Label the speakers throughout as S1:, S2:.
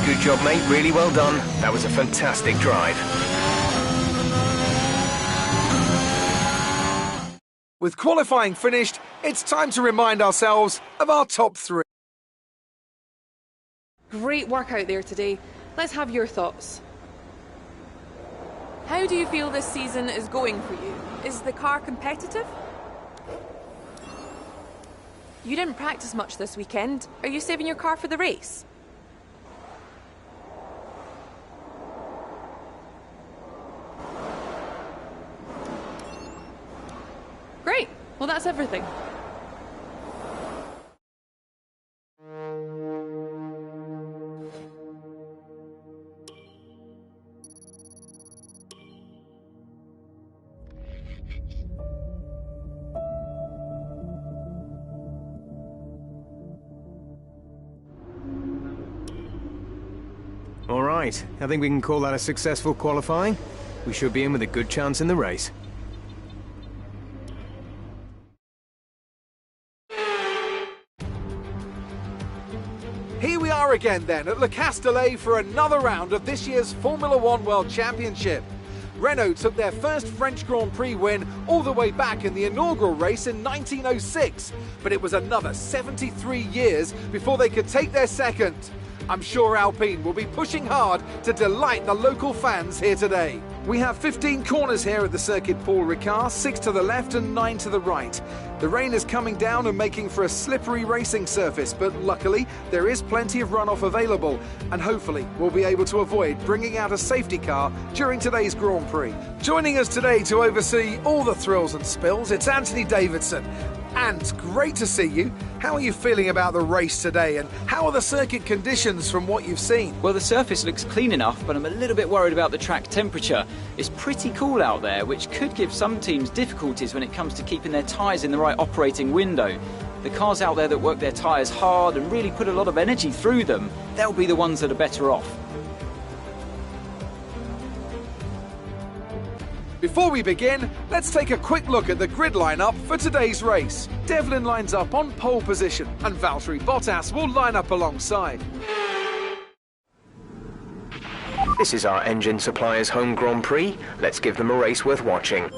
S1: Good job, mate. Really well done. That was a fantastic drive.
S2: With qualifying finished, it's time to remind ourselves of our top three.
S3: Great work out there today. Let's have your thoughts. How do you feel this season is going for you? Is the car competitive? You didn't practice much this weekend. Are you saving your car for the race? Great. Well, that's everything.
S1: All right, I think we can call that a successful qualifying. We should be in with a good chance in the race.
S2: Here we are again then at Le Castellet for another round of this year's Formula One World Championship. Renault took their first French Grand Prix win all the way back in the inaugural race in 1906, but it was another 73 years before they could take their second. I'm sure Alpine will be pushing hard to delight the local fans here today. We have 15 corners here at the Circuit Paul Ricard, 6 to the left and 9 to the right. The rain is coming down and making for a slippery racing surface, but luckily there is plenty of runoff available, and hopefully we'll be able to avoid bringing out a safety car during today's Grand Prix. Joining us today to oversee all the thrills and spills, it's Anthony Davidson. And great to see you. How are you feeling about the race today, and how are the circuit conditions from what you've seen?
S4: Well, the surface looks clean enough, but I'm a little bit worried about the track temperature. It's pretty cool out there, which could give some teams difficulties when it comes to keeping their tyres in the right operating window. The cars out there that work their tyres hard and really put a lot of energy through them, they'll be the ones that are better off.
S2: Before we begin, let's take a quick look at the grid lineup for today's race. Devlin lines up on pole position, and Valtteri Bottas will line up alongside.
S1: This is our engine supplier's home Grand Prix. Let's give them a race worth watching.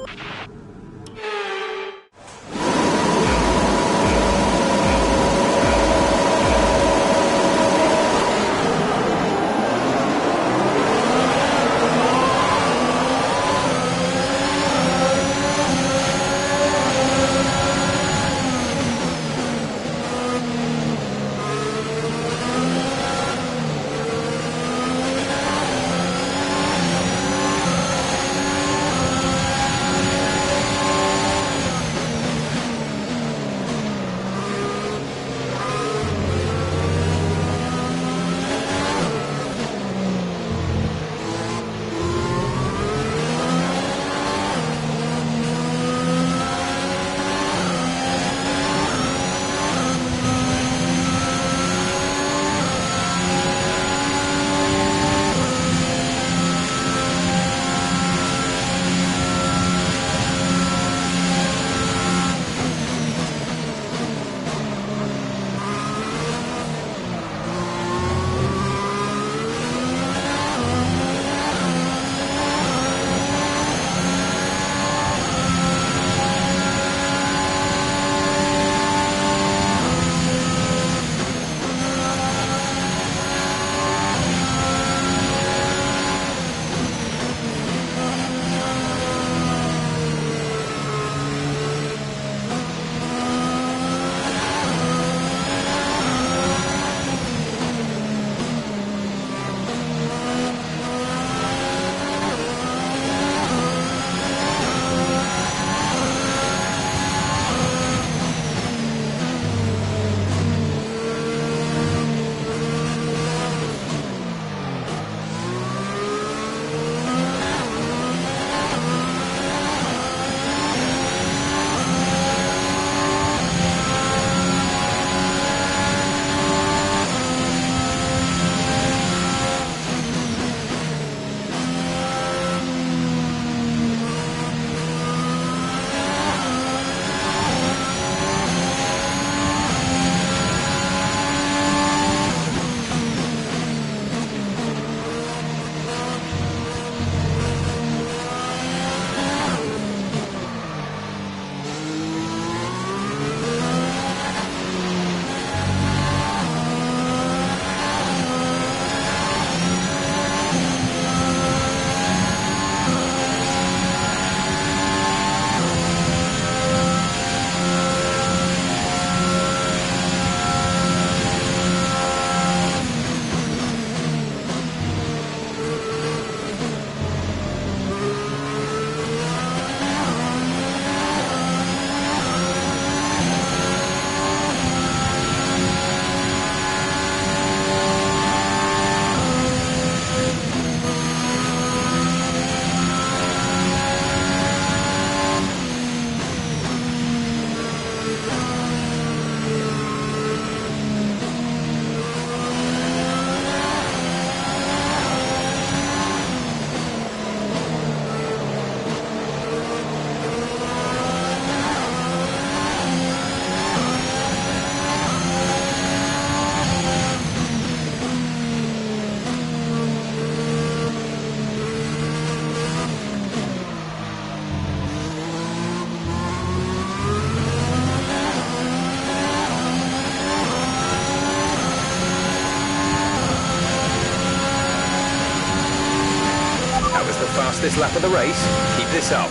S1: fastest lap of the race. Keep this up.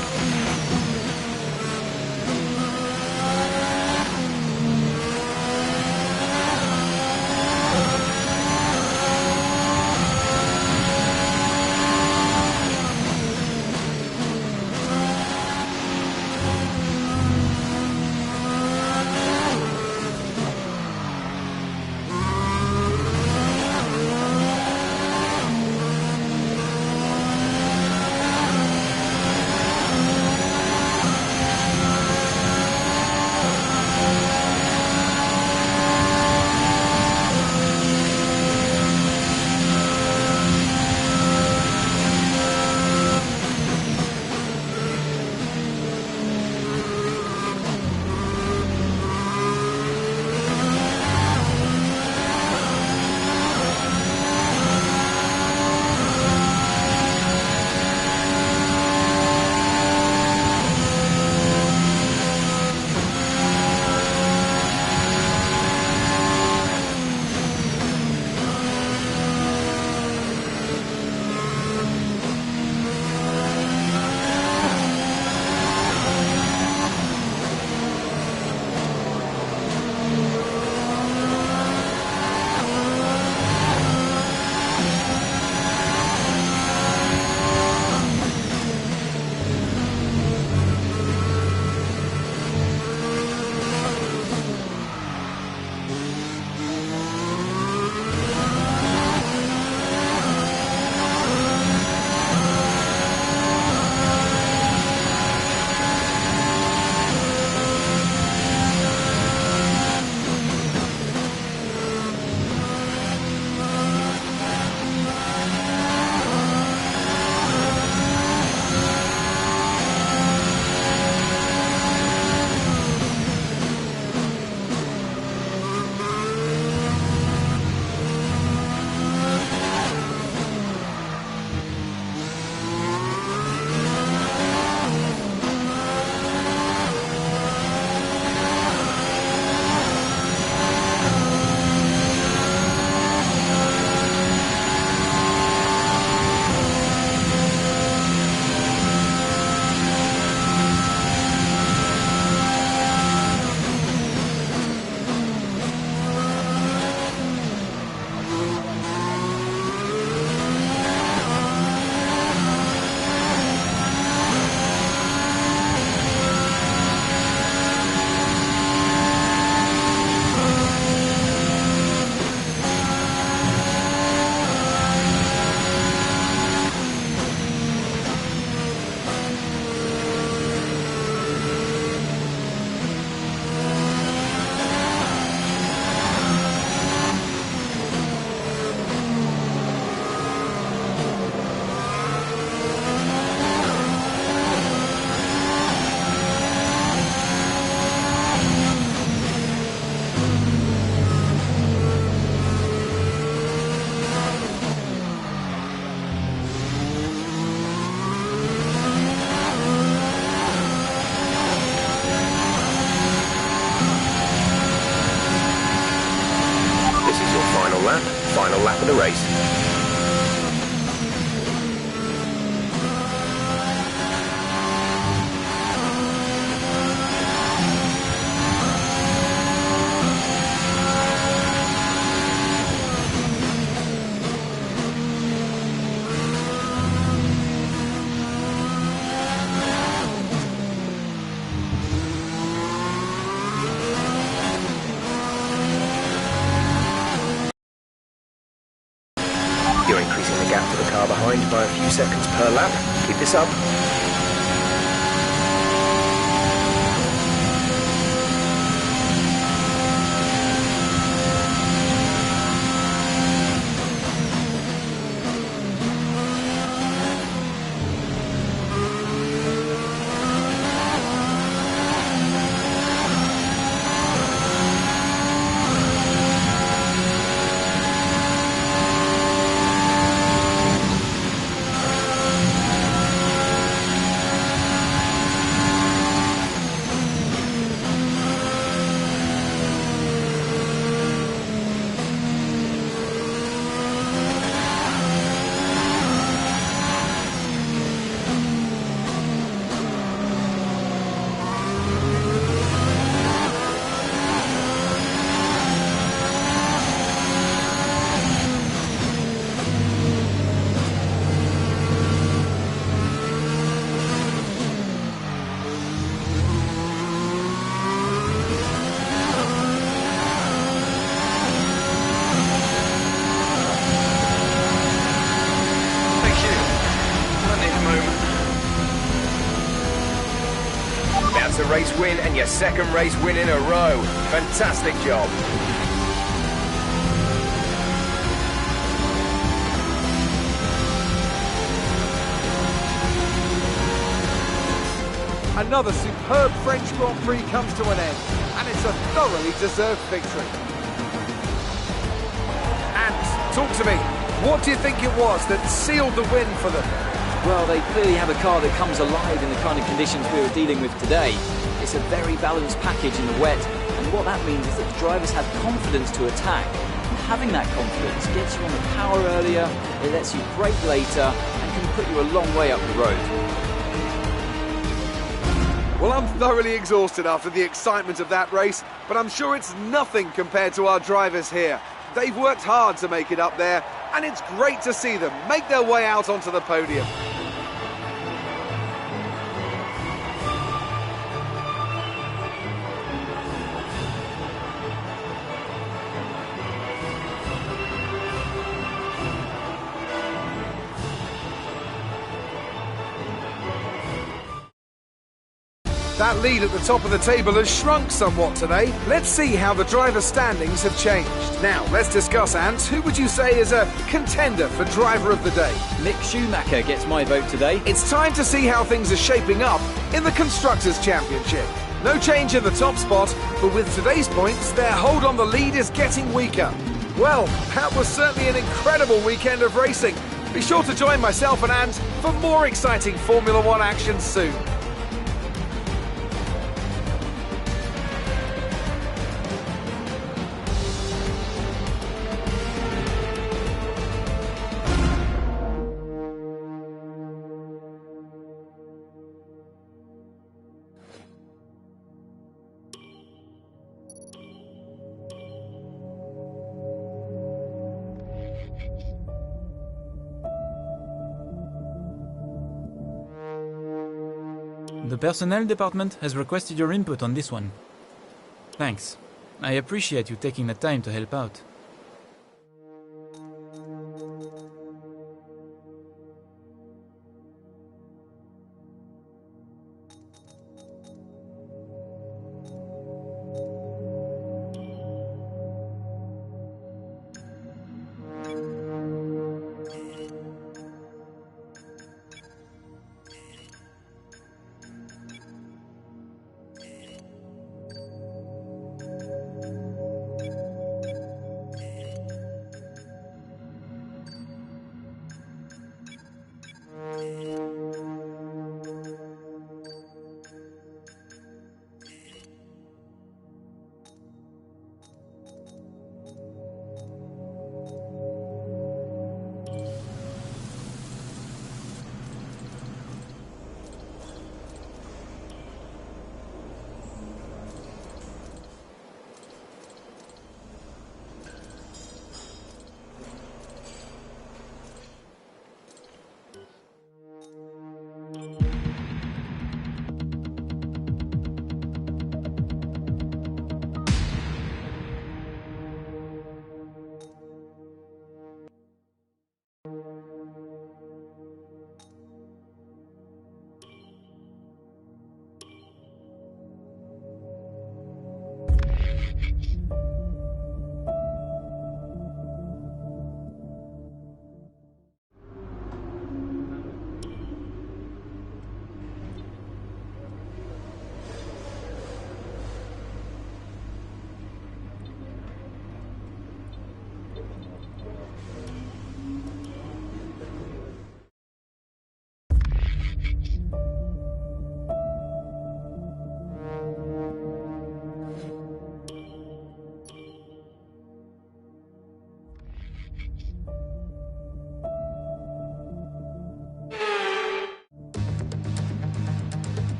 S5: Final lap of the race. You're increasing the gap to the car behind by a few seconds per lap. Keep this up. race win and your second race win in a row. Fantastic job.
S2: Another superb French Grand Prix comes to an end, and it's a thoroughly deserved victory. And talk to me, what do you think it was that sealed the win for them?
S4: Well, they clearly have a car that comes alive in the kind of conditions we were dealing with today. It's a very balanced package in the wet, and what that means is that the drivers have confidence to attack. And having that confidence gets you on the power earlier, it lets you brake later, and can put you a long way up the road.
S2: Well, I'm thoroughly exhausted after the excitement of that race, but I'm sure it's nothing compared to our drivers here. They've worked hard to make it up there, and it's great to see them make their way out onto the podium. That lead at the top of the table has shrunk somewhat today. Let's see how the driver standings have changed. Now, let's discuss, Ant. Who would you say is a contender for driver of the day?
S4: Mick Schumacher gets my vote today.
S2: It's time to see how things are shaping up in the Constructors' Championship. No change in the top spot, but with today's points, their hold on the lead is getting weaker. Well, that was certainly an incredible weekend of racing. Be sure to join myself and Ant for more exciting Formula One action soon.
S6: The personnel department has requested your input on this one. Thanks. I appreciate you taking the time to help out.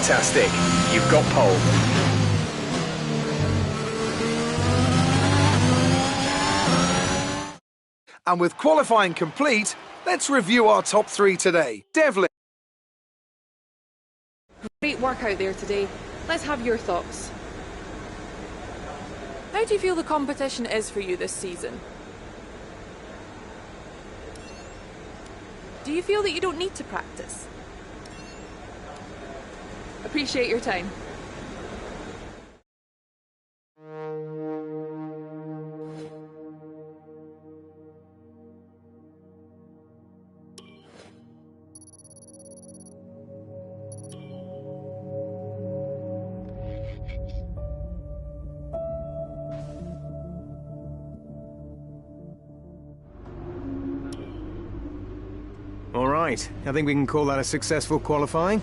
S5: Fantastic. You've got pole.
S2: And with qualifying complete, let's review our top 3 today. Devlin.
S3: Great work out there today. Let's have your thoughts. How do you feel the competition is for you this season? Do you feel that you don't need to practice? Appreciate your time.
S1: All right, I think we can call that a successful qualifying.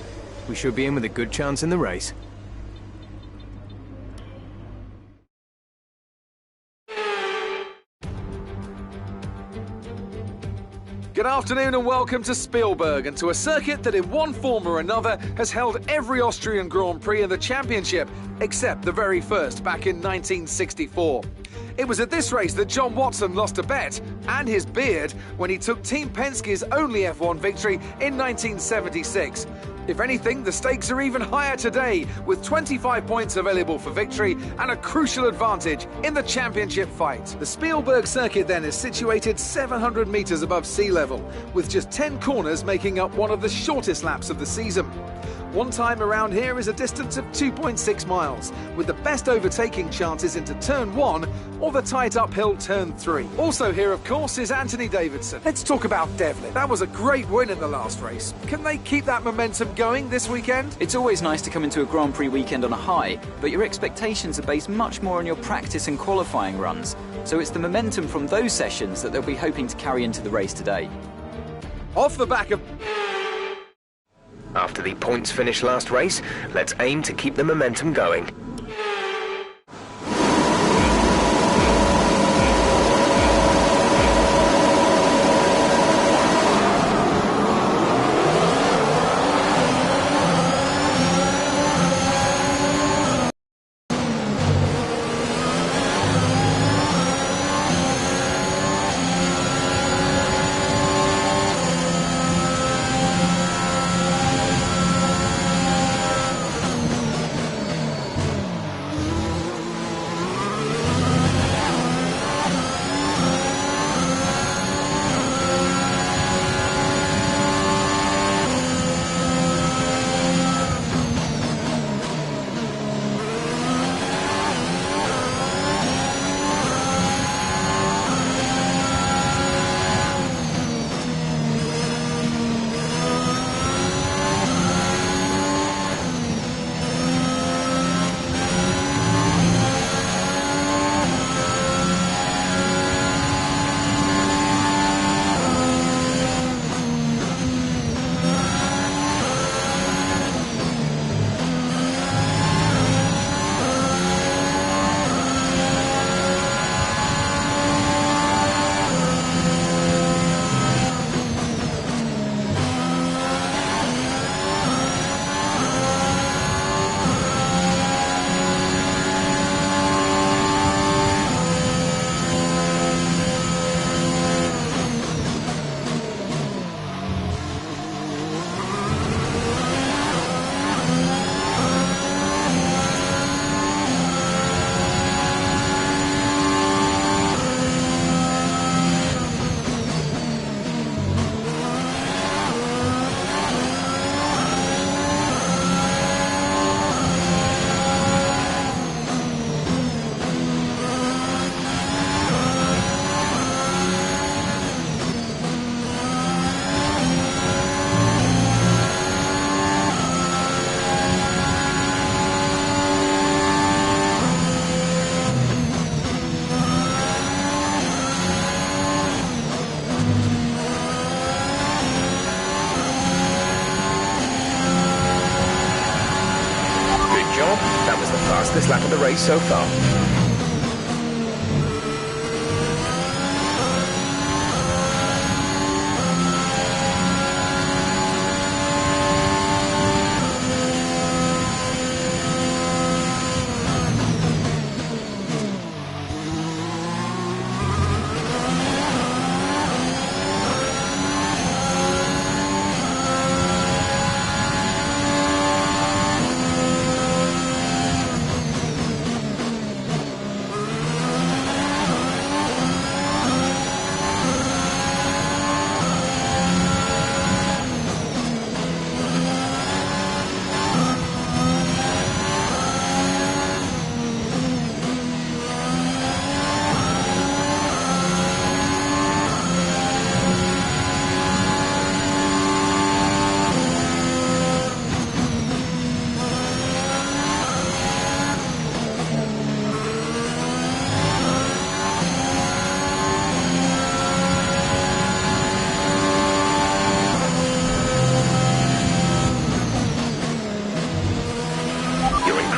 S1: We should be in with a good chance in the race.
S2: Good afternoon and welcome to Spielberg, and to a circuit that in one form or another has held every Austrian Grand Prix in the championship, except the very first back in 1964. It was at this race that John Watson lost a bet and his beard when he took Team Penske's only F1 victory in 1976. If anything, the stakes are even higher today, with 25 points available for victory and a crucial advantage in the championship fight. The Spielberg circuit then is situated 700 metres above sea level, with just 10 corners making up one of the shortest laps of the season. One time around here is a distance of 2.6 miles, with the best overtaking chances into turn 1 or the tight uphill turn 3. Also here, of course, is Anthony Davidson. Let's talk about Devlin. That was a great win in the last race. Can they keep that momentum going this weekend?
S4: It's always nice to come into a Grand Prix weekend on a high, but your expectations are based much more on your practice and qualifying runs. So it's the momentum from those sessions that they'll be hoping to carry into the race today.
S2: Off the back of...
S5: After the points finish last race, let's aim to keep the momentum going. Fastest lap of the race so far.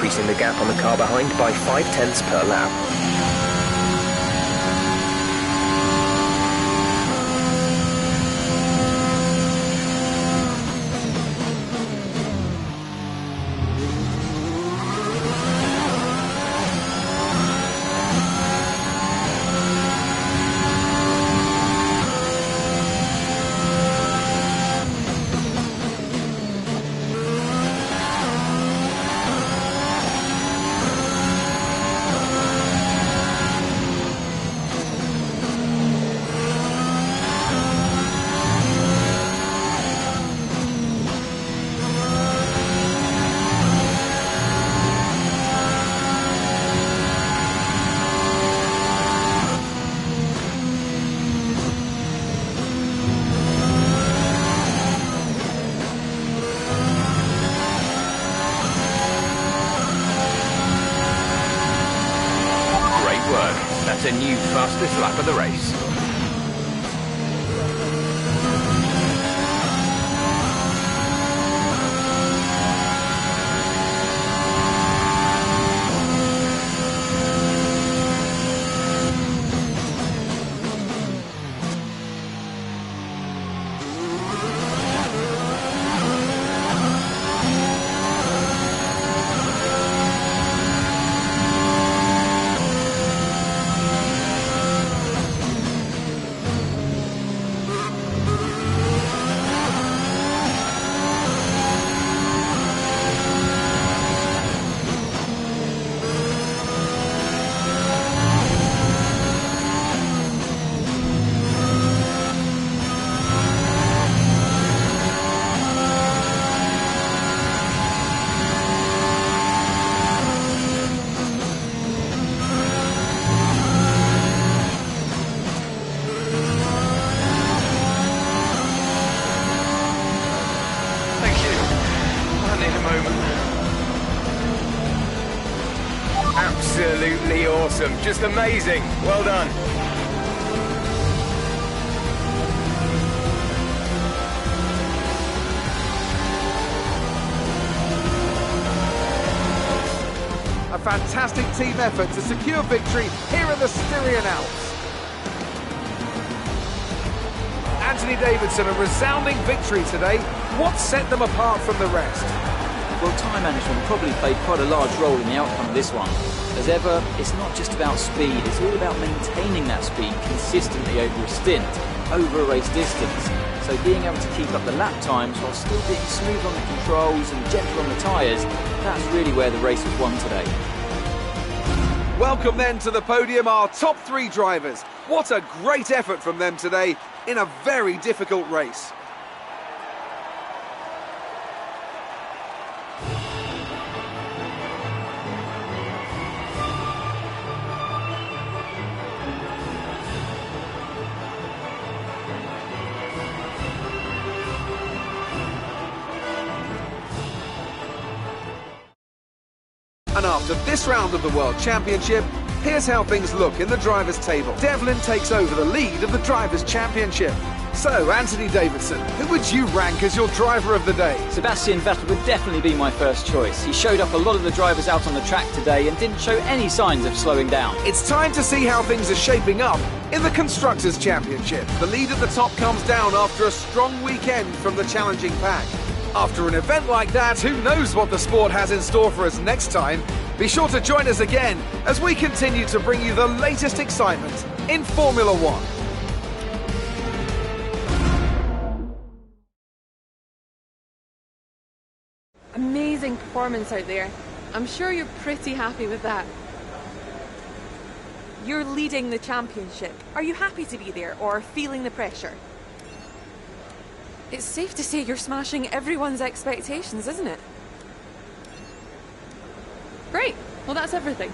S5: increasing the gap on the car behind by 0.5 per lap. That's a new fastest lap of the race. Absolutely awesome. Just amazing. Well done.
S2: A fantastic team effort to secure victory here in the Styrian Alps. Anthony Davidson, a resounding victory today. What set them apart from the rest?
S4: Well, time management probably played quite a large role in the outcome of this one. As ever, it's not just about speed, it's all about maintaining that speed consistently over a stint, over a race distance. So being able to keep up the lap times while still being smooth on the controls and gentle on the tyres, that's really where the race was won today.
S2: Welcome then to the podium, our top three drivers. What a great effort from them today in a very difficult race. And after this round of the World Championship, here's how things look in the drivers' table. Devlin takes over the lead of the Drivers' Championship. So, Anthony Davidson, who would you rank as your driver of the day?
S4: Sebastian Vettel would definitely be my first choice. He showed up a lot of the drivers out on the track today and didn't show any signs of slowing down.
S2: It's time to see how things are shaping up in the Constructors' Championship. The lead at the top comes down after a strong weekend from the challenging pack. After an event like that, who knows what the sport has in store for us next time? Be sure to join us again as we continue to bring you the latest excitement in Formula One.
S3: Amazing performance out there. I'm sure you're pretty happy with that. You're leading the championship. Are you happy to be there or feeling the pressure? It's safe to say you're smashing everyone's expectations, isn't it? Great. Well, that's everything.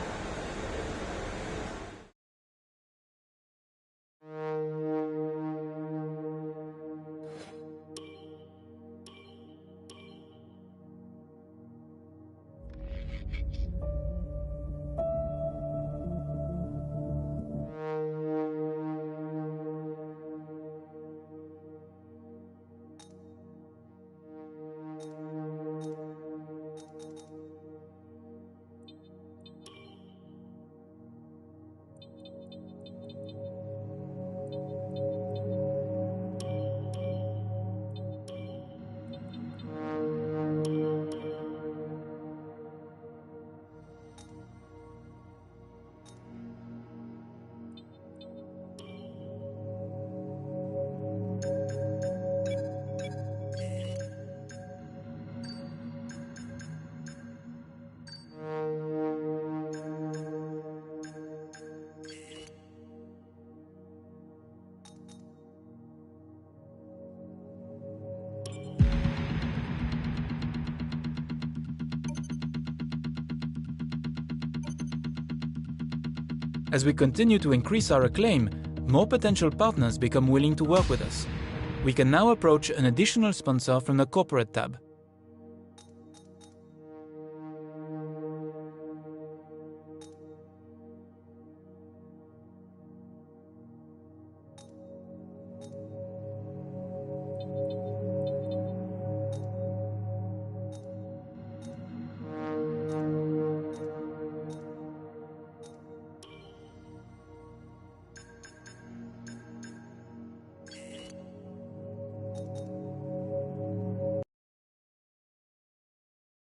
S6: As we continue to increase our acclaim, more potential partners become willing to work with us. We can now approach an additional sponsor from the corporate tab.